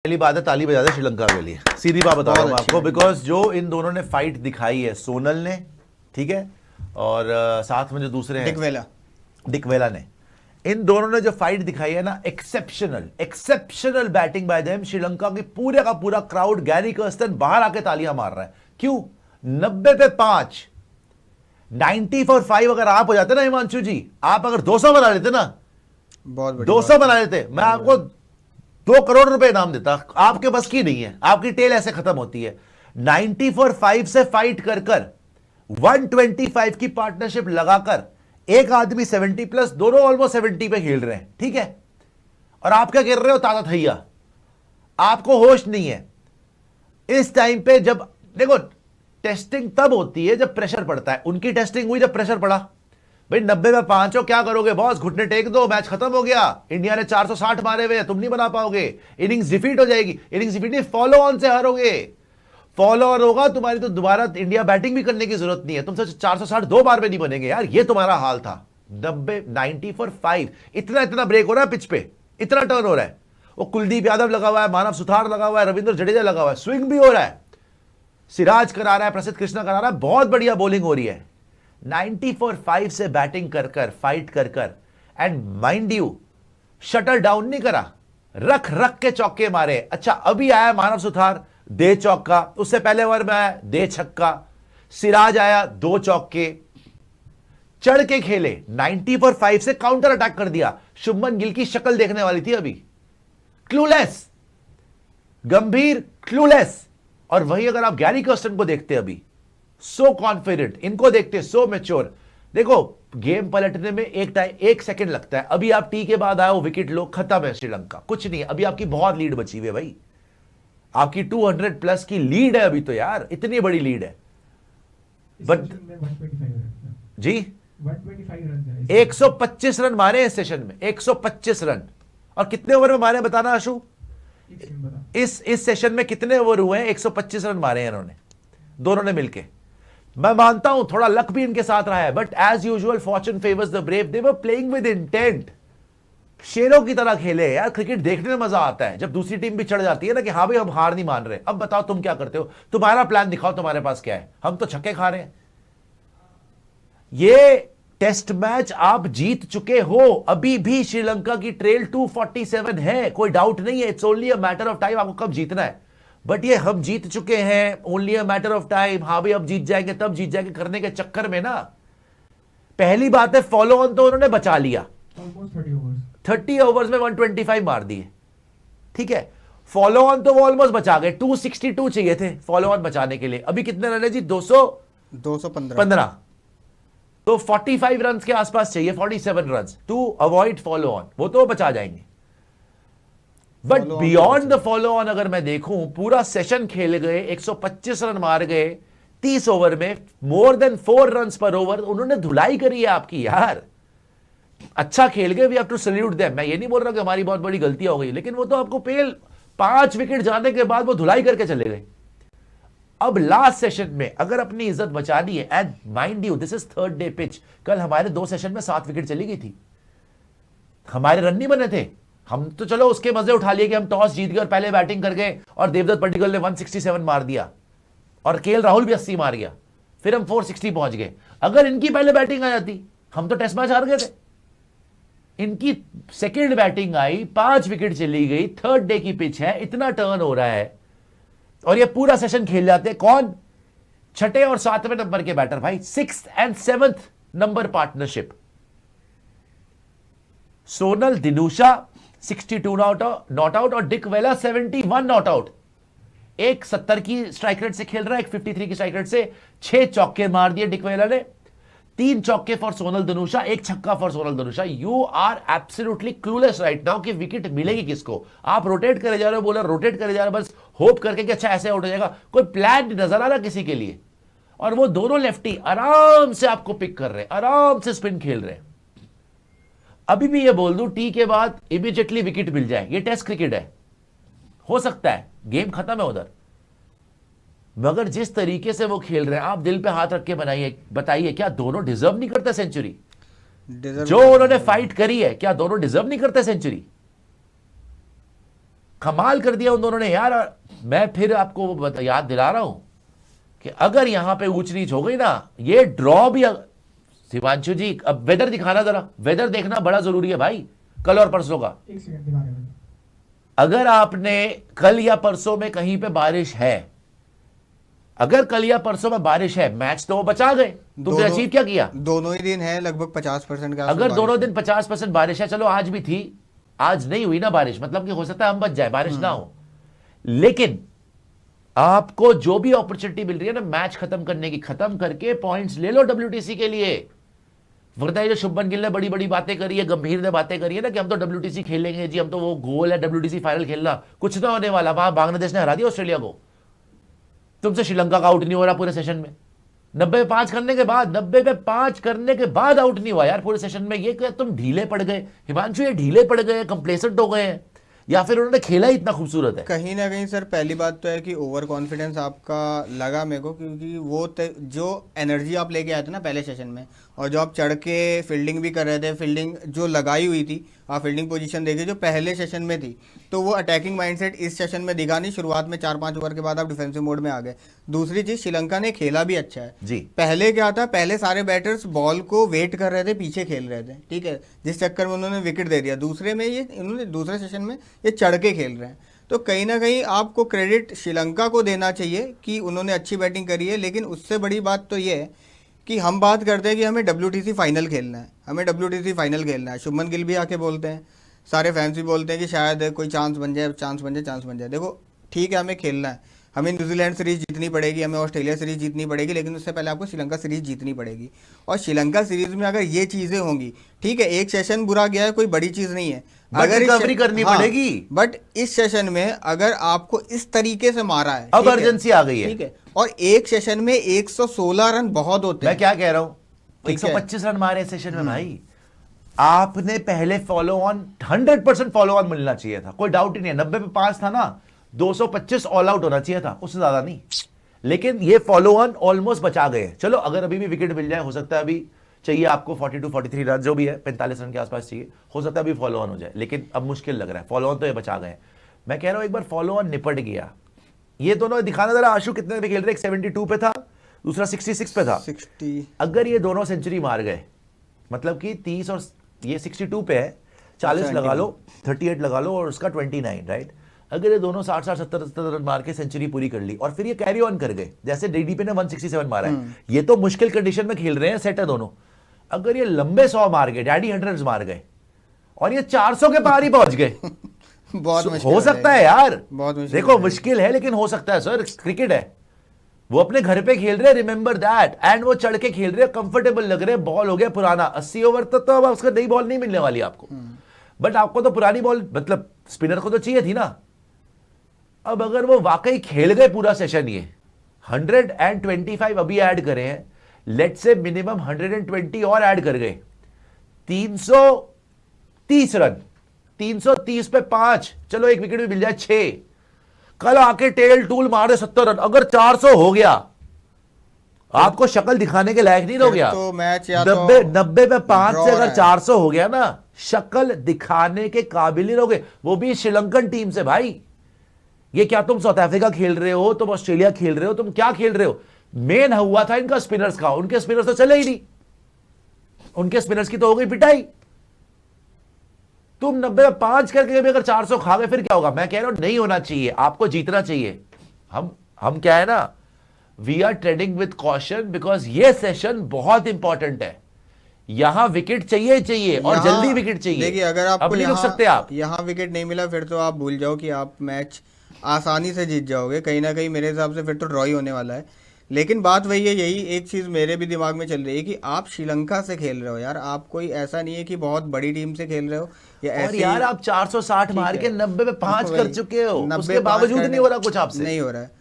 पहली बात है ताली बजा दे श्रीलंका के लिए, सीधी बात बता रहा हूँ आपको, बिकॉज जो इन दोनों ने फाइट दिखाई है, सोनल ने, ठीक है, और साथ में जो दूसरे हैं डिकवेला ने, इन दोनों ने जो फाइट दिखाई है ना, exceptional batting bye them. Sri Lanka की पूरे का पूरा क्राउड गैरी कर्स्टन बाहर आके तालियां मार रहा है। क्यों? 90 पे 5, 90 for 5 अगर आप हो जाते ना हिमांशु जी, आप अगर 200 बना लेते ना, बहुत 200 बना लेते, मैं आपको 2 करोड़ रुपए इनाम देता। आपके बस की नहीं है, आपकी टेल ऐसे खत्म होती है। 90 for 5 से फाइट कर कर 125 की पार्टनरशिप लगाकर एक आदमी 70 प्लस, दोनों ऑलमोस्ट 70 पे खेल रहे हैं, ठीक है, और आप क्या कर रहे हो? ताता थैया, आपको होश नहीं है इस टाइम पे। जब देखो टेस्टिंग तब होती है जब प्रेशर पड़ता है। उनकी टेस्टिंग हुई जब प्रेशर पड़ा। भाई 90 में 5 हो, क्या करोगे बॉस? घुटने टेक दो, मैच खत्म हो गया। इंडिया ने 460 मारे हुए, तुम नहीं बना पाओगे, इनिंग्स डिफीट हो जाएगी। इनिंग्स डिफीट नहीं, फॉलो ऑन से हारोगे। फॉलो ऑन होगा तुम्हारी तो दोबारा इंडिया बैटिंग भी करने की जरूरत नहीं है। तुमसे 460 2 बार में नहीं बनेंगे यार, ये तुम्हारा हाल था। 90 for 5, इतना ब्रेक हो रहा है पिच पे, इतना टर्न हो रहा है। वो कुलदीप यादव लगा हुआ है, मानव सुथार लगा हुआ है, रविंद्र जडेजा लगा हुआ है, स्विंग भी हो रहा है, सिराज करा रहा है, प्रसिद्ध कृष्णा करा रहा है, बहुत बढ़िया बॉलिंग हो रही है। 90 for 5 से बैटिंग कर कर, फाइट कर कर, and mind you shutter down नहीं करा, रख के चौके मारे। अच्छा अभी आया मानव सुथार, दे चौका, उससे पहले ओवर में आया दे छक्का, सिराज आया 2 चौके, चढ़ के खेले। 90 for 5 से काउंटर अटैक कर दिया। शुभमन गिल की शक्ल देखने वाली थी अभी, क्लूलेस, गंभीर क्लूलेस। और वही अगर आप गैरी कर्स्टन को देखते अभी, सो कॉन्फिडेंट, इनको देखते सो मैच्योर। देखो गेम पलटने में एक सेकंड लगता है। अभी आप टी के बाद आए हो, विकेट लो, खत्म है श्रीलंका, कुछ नहीं है। अभी आपकी बहुत लीड बची हुई है भाई, आपकी 200 प्लस की लीड है अभी तो यार, इतनी बड़ी लीड है। बट जी 125 रन मारे इस सेशन में, 125 रन। और कितने ओवर में मारे बताना आशु? इस सेशन में कितने ओवर हुए हैं? 125 रन मारे हैं इन्होंने, दोनों ने मिलके। मैं मानता हूं थोड़ा लक भी इनके साथ रहा है, but as usual fortune favours the brave. They were playing with intent, शेरों की तरह खेले यार। क्रिकेट देखने में मजा आता है जब दूसरी टीम भी चढ़ जाती है ना कि हाँ भाई हम हार नहीं मान रहे। अब बताओ तुम क्या करते हो, तुम्हारा प्लान दिखाओ, तुम्हारे पास क्या है? हम तो छक्के खा रहे हैं। ये टेस्ट मैच आप जीत चुके हो, अभी भी श्रीलंका की ट्रेल 247 है, कोई डाउट नहीं है। It's only a matter of time आपको कब जीतना है। बट ये हम जीत चुके हैं, only a matter of time, हाँ भाई अब जीत जाएंगे तब जीत जाएंगे करने के चक्कर में ना, पहली बात है फॉलो ऑन तो उन्होंने बचा लिया। 30 ओवर्स में 125 मार दिए, ठीक है। फॉलो ऑन तो वो ऑलमोस्ट बचा गए, 262 चाहिए थे फॉलो ऑन बचाने के लिए। अभी कितने रन है जी? 215। तो 45 रन के आसपास चाहिए, 47 run to avoid follow on, वो तो बचा जाएंगे। But beyond the follow on अगर मैं देखूं, पूरा सेशन खेल गए, 125 रन मार गए 30 ओवर में, मोर देन 4 रन पर ओवर। उन्होंने धुलाई करी है आपकी यार, अच्छा खेल गए, we have to salute them. मैं ये नहीं बोल रहा कि हमारी बहुत बड़ी गलती हो गई, लेकिन वो तो आपको पेल 5 विकेट जाने के बाद वो धुलाई करके चले गए। अब लास्ट सेशन में अगर अपनी इज्जत बचानी है, and mind you this is 3rd day pitch, कल हमारे 2 सेशन में 7 विकेट चली गई थी, हमारे रन नहीं बने थे। हम तो चलो उसके मजे उठा लिए कि हम टॉस जीत गए और पहले बैटिंग कर गए, और देवदत्त पट्टिकल ने 167 मार दिया और केएल राहुल भी 80 मार गया, फिर हम 460 पहुंच गए। अगर इनकी पहले बैटिंग आ जाती, हम तो टेस्ट मैच हार गए थे। इनकी सेकेंड बैटिंग आई, 5 विकेट चली गई, 3rd डे की पिच है, इतना टर्न हो रहा है, और ये पूरा सेशन खेल जाते। कौन? 6ठे और 7वें नंबर के बैटर भाई, 6th and 7th number partnership. Sonal Dinusha 62 not out, और डिकवेला 71 नॉट आउट। एक 70 की स्ट्राइक रेट से खेल रहा है, एक 53 की स्ट्राइक रेट से। 6 चौके मार दिए डिकवेला ने, 3 चौके फॉर सोनल दिनूशा, 1 छक्का for Sonal Dinusha. You are absolutely clueless right now कि विकेट मिलेगी किसको। आप रोटेट करे जा रहे हो, बॉलर रोटेट करे जा रहे हो, बस होप करके कि अच्छा ऐसे आउट हो जाएगा, कोई प्लान नहीं नजर आ रहा किसी के लिए। और वो दोनों लेफ्टी आराम से आपको पिक कर रहे हैं, आराम से स्पिन खेल रहे हैं। अभी भी ये बोल दूं, टी के बाद इमीडिएटली विकेट मिल जाए, ये टेस्ट क्रिकेट है, हो सकता है गेम खत्म है उधर। मगर जिस तरीके से वो खेल रहे हैं, आप दिल पे हाथ रख के बताइए क्या दोनों डिजर्व नहीं करते सेंचुरी? जो उन्होंने फाइट करी है, क्या दोनों डिजर्व नहीं करते सेंचुरी? कमाल कर दिया उन दोनों ने यार। मैं फिर आपको याद दिला रहा हूं कि अगर यहां पे ऊंच नीच हो गई ना, ये ड्रॉ भी। शिवांशु जी अब वेदर दिखाना जरा, वेदर देखना बड़ा जरूरी है भाई, कल और परसों का। एक सेकंड दिखा रहे हैं। अगर आपने कल या परसों में कहीं पे बारिश है, अगर कल या परसों में बारिश है, मैच तो वो बचा गए। तुमने अचीव क्या किया? दोनों ही दिन है लगभग 50% का। अगर दोनों दिन 50% बारिश है, चलो आज भी थी, आज नहीं हुई ना बारिश, मतलब कि हो सकता है हम बच जाए, बारिश ना हो। लेकिन आपको जो भी अपॉर्चुनिटी मिल रही है ना मैच खत्म करने की, खत्म करके पॉइंट्स ले लो डब्ल्यूटीसी के लिए। वरना जो शुभमन गिल ने बड़ी बड़ी बातें करी है, गंभीर ने बातें करी है ना कि हम तो डब्ल्यूटीसी खेलेंगे जी, हम तो वो गोल है डब्ल्यूटीसी फाइनल खेलना, कुछ ना होने वाला। वहां बांग्लादेश ने हरा दिया ऑस्ट्रेलिया को, तुमसे श्रीलंका का आउट नहीं हो रहा पूरे सेशन में। 90 पे 5 करने के बाद, 90 पे 5 करने के बाद आउट नहीं हुआ यार पूरे सेशन में। ये क्या तुम ढीले पड़ गए हिमांशु? ये ढीले पड़ गए, कंप्लेसेंट हो गए हैं, या फिर उन्होंने खेला ही इतना खूबसूरत है? कहीं ना कहीं सर पहली बात तो है कि ओवर कॉन्फिडेंस आपका लगा मेरे को, क्योंकि वो जो एनर्जी आप लेके आए थे ना पहले सेशन में, और जो आप चढ़ के फील्डिंग भी कर रहे थे, फील्डिंग जो लगाई हुई थी, आप फील्डिंग पोजीशन देखिए जो पहले सेशन में थी, तो वो अटैकिंग माइंडसेट इस सेशन में दिखा नहीं। शुरुआत में 4-5 ओवर के बाद आप डिफेंसिव मोड में आ गए। दूसरी चीज, श्रीलंका ने खेला भी अच्छा है जी। पहले क्या था, पहले सारे बैटर्स बॉल को वेट कर रहे थे, पीछे खेल रहे थे, ठीक है, जिस चक्कर में उन्होंने विकेट दे दिया। दूसरे में ये इन्होंने दूसरे सेशन में ये चढ़ के खेल रहे हैं, तो कहीं ना कहीं आपको क्रेडिट श्रीलंका को देना चाहिए कि उन्होंने अच्छी बैटिंग करी है। लेकिन उससे बड़ी बात तो ये है कि हम बात करते हैं कि हमें WTC फाइनल खेलना है, हमें WTC फाइनल खेलना है। शुभमन गिल भी आके बोलते हैं, सारे फैंस भी बोलते हैं कि शायद कोई चांस बन जाए, चांस बन जाए, चांस बन जाए। देखो ठीक है, हमें खेलना है, हमें न्यूजीलैंड सीरीज जीतनी पड़ेगी, हमें ऑस्ट्रेलिया सीरीज जीतनी पड़ेगी, लेकिन उससे पहले आपको श्रीलंका सीरीज जीतनी पड़ेगी। और श्रीलंका सीरीज में अगर ये चीज़ें होंगी, ठीक है, एक सेशन बुरा गया है, कोई बड़ी चीज़ नहीं है, अगर रिकवरी करनी पड़ेगी। बट इस सेशन में अगर आपको इस तरीके से मारा है, अब अर्जेंसी आ गई है, ठीक है, और एक सेशन में 116 रन बहुत होते हैं। मैं क्या कह रहा हूं, ठीक है। 125 रन मारे सेशन में भाई। आपने पहले फॉलो ऑन 100% फॉलो ऑन मिलना चाहिए था, कोई डाउट ही नहीं है। 90 पे 5 था ना, 225 ऑल आउट होना चाहिए था, उससे ज्यादा नहीं। लेकिन ये फॉलो ऑन ऑलमोस्ट बचा गए। चलो अगर अभी भी विकेट मिल जाए, हो सकता है अभी चाहिए आपको 42-43 रन, जो भी है 45 रन के आसपास चाहिए, हो सकता है अभी फॉलो ऑन हो जाए, लेकिन अब मुश्किल लग रहा है। फॉलो ऑन तो ये बचा गए। मैं कह रहा हूं एक बार फॉलो ऑन निपट गया। ये दोनों दिखाना जरा, आशु कितने पे खेल रहे, एक 72 पे था, दूसरा 66 पे था। 60 अगर ये दोनों सेंचुरी मार गए, मतलब कि 30 और ये 62 पे है, 40 लगा लो, 38 लगा लो और उसका 29, राइट। अगर ये दोनों 60-60, 70-70 रन मार के सेंचुरी पूरी कर ली और फिर ये कैरी ऑन कर गए, जैसे डीडीपी ने 167 मारा है, ये तो मुश्किल कंडीशन में खेल रहे हैं, सेट है दोनों। अगर ये लंबे 100 मार गए, डैडी 100 मार गए और ये 400 के पार ही पहुंच गए, बहुत मुश्किल हो सकता है यार। बहुत मुश्किल देखो मुश्किल है, लेकिन हो सकता है सर, क्रिकेट है, वो अपने घर पे खेल रहे हैं, रिमेंबर दैट। एंड वो चढ़ के खेल रहे हैं, कंफर्टेबल लग रहे हैं, बॉल हो गया पुराना, 80 ओवर तक तो अब उसका नई बॉल नहीं मिलने वाली आपको। बट आपको तो पुरानी बॉल, मतलब स्पिनर को तो चाहिए थी ना। अब अगर वो वाकई खेल गए पूरा सेशन, ये 125 अभी ऐड करे हैं, लेट से मिनिमम 120 और ऐड कर गए, 330 रन, 330 पे 5, चलो एक विकेट भी मिल जाए 6, कल आके टेल टूल मारे 70 रन, अगर 400 हो गया, आपको शक्ल दिखाने के लायक नहीं रहोगे। तो मैच या 90 पे 5 से अगर है। 400 हो गया ना, शक्ल दिखाने के काबिल नहीं रहोगे, वो भी श्रीलंकन टीम से भाई। ये क्या तुम साउथ अफ्रीका खेल रहे हो, तुम ऑस्ट्रेलिया खेल रहे हो, तुम क्या खेल रहे हो? मेन हुआ था इनका स्पिनर्स का, उनके स्पिनर्स तो चले ही नहीं, उनके स्पिनर्स की तो हो गई पिटाई। तुम 90 में 5 करके भी अगर 400 खा गए, फिर क्या होगा? मैं कह रहा हूं नहीं होना चाहिए, आपको जीतना चाहिए। हम क्या है ना, we are trading with caution, because ये सेशन बहुत इंपॉर्टेंट है। यहां विकेट चाहिए चाहिए और जल्दी विकेट चाहिए। देखिए अगर आपको नहीं रुक सकते आप, यहां विकेट नहीं मिला, फिर तो आप भूल जाओ कि आप मैच आसानी से जीत जाओगे। कहीं ना कहीं मेरे हिसाब से फिर तो ड्रॉ ही होने वाला है। लेकिन बात वही है, यही एक चीज़ मेरे भी दिमाग में चल रही है कि आप श्रीलंका से खेल रहे हो यार, आप कोई ऐसा नहीं है कि बहुत बड़ी टीम से खेल रहे हो या और ऐसे यार आप 460 मार के 90 में 5 कर चुके हो, 90 उसके बावजूद नहीं हो रहा कुछ आपसे, नहीं हो रहा है।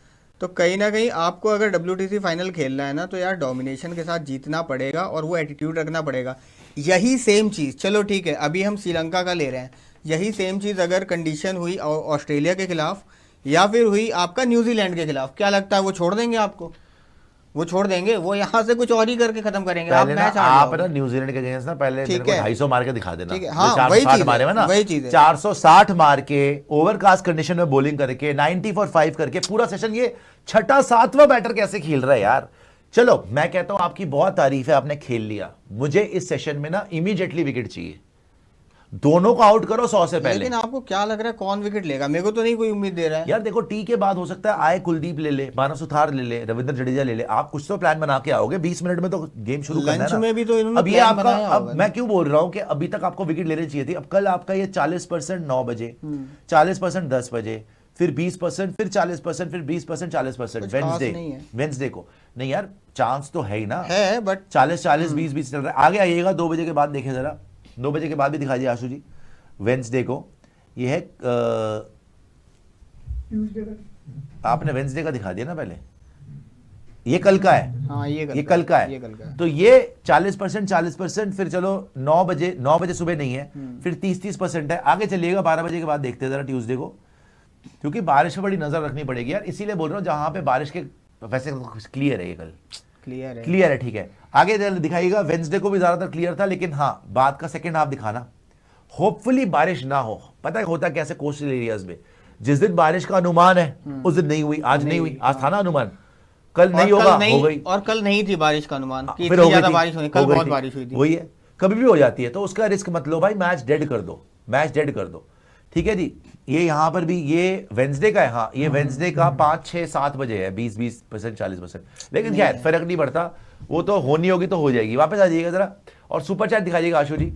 तो कहीं ना कहीं आपको अगर WTC फाइनल खेलना है ना, तो यार डोमिनेशन के साथ जीतना पड़ेगा और वो एटीट्यूड रखना पड़ेगा। यही सेम चीज़, चलो ठीक है अभी हम श्रीलंका का ले रहे हैं, यही सेम चीज़ अगर कंडीशन हुई ऑस्ट्रेलिया के खिलाफ या फिर हुई आपका न्यूजीलैंड के खिलाफ, क्या लगता है वो छोड़ देंगे आपको? वो छोड़ देंगे, वो यहाँ से कुछ और ही करके खत्म करेंगे। आप पहले ना मैच आप ना न्यूजीलैंड के अगेंस्ट ना पहले ठीक मेरे को है। 250 मार के दिखा देना। ठीक है, जो हाँ, 460 वही चीज़ मारे हुए ना, है, वही चीज़ है। 460 मार के ओवरकास्ट कंडीशन में बॉलिंग करके 90 फॉर 5 करके पूरा सेशन, ये छठा सातवां बैटर कैसे खेल रहा है यार। चलो मैं कहता हूं आपकी बहुत तारीफ है, आपने खेल लिया। मुझे इस सेशन में ना इमीडिएटली विकेट चाहिए, दोनों को आउट करो 100 से पहले। लेकिन आपको क्या लग रहा है कौन विकेट लेगा? मेरे को तो नहीं कोई उम्मीद दे रहा है यार देखो टी के बाद हो सकता है आए कुलदीप ले ले, मानव सुथार ले ले, रविंद्र जडेजा ले ले, आप कुछ तो प्लान बना के आओगे। 20 मिनट में तो गेम शुरू करना है लंच ना। में भी तो इन्होंने अब ये प्लान आपका, बनाया अब होगा मैं क्यों बोल रहा हूं कि अभी तक आपको विकेट लेनी चाहिए थी। अब कल आपका ये 40% 9 बजे, 40% 10 बजे, फिर 20%, फिर 40%, फिर 20%, 40%। कुछ खास नहीं है। वेंसडे को नहीं यार, चांस तो है ही ना, है, बट 40-40 20-20 चल रहा है। आगे आइएगा 2 बजे के बाद, देखें जरा 2 बजे के बाद भी दिखाइए आशु जी। वेंसडे को ये है आपने वेंसडे का दिखा दिया ना पहले, ये कल का है। हाँ, ये कल का है। ये कल का है। तो ये 40%, 40%, फिर चलो 9 बजे सुबह नहीं है, फिर 30% है। आगे चलिएगा 12 बजे के बाद देखते हैं जरा ट्यूसडे को, क्योंकि बारिश पे बड़ी नजर रखनी पड़ेगी यार। इसीलिए बोल रहा हूँ जहां पे बारिश के, वैसे क्लियर है ये कल, क्लियर है, ठीक है। आगे दिखाइएगा, वेंसडे को भी ज्यादातर क्लियर था, लेकिन हाँ बाद का सेकंड हाफ दिखाना, होपफुली बारिश ना हो। पता है होता कैसे कोस्टल एरियाज में, जिस दिन बारिश का अनुमान है उस दिन नहीं हुई, आज नहीं हुई, आज था ना अनुमान, कल नहीं होगा, हो गई। और कल नहीं थी बारिश का अनुमान कि फिर इतनी हो गई ज्यादा थी, बारिश होनी, हो कल गई बहुत थी। बारिश हुई थी। वही है, कभी भी हो जाती है, तो उसका रिस्क मत लो भाई, मैच डेड कर दो, मैच डेड कर दो, ठीक है जी। ये यहाँ पर भी ये वेंसडे का है, हाँ ये वेंसडे का 5, 6, 7 बजे है, 20%, 40%, लेकिन खैर फर्क नहीं पड़ता, वो तो होनी होगी तो हो जाएगी। वापस आ जाइएगा जरा और सुपर चैट दिखाइएगा आशु जी।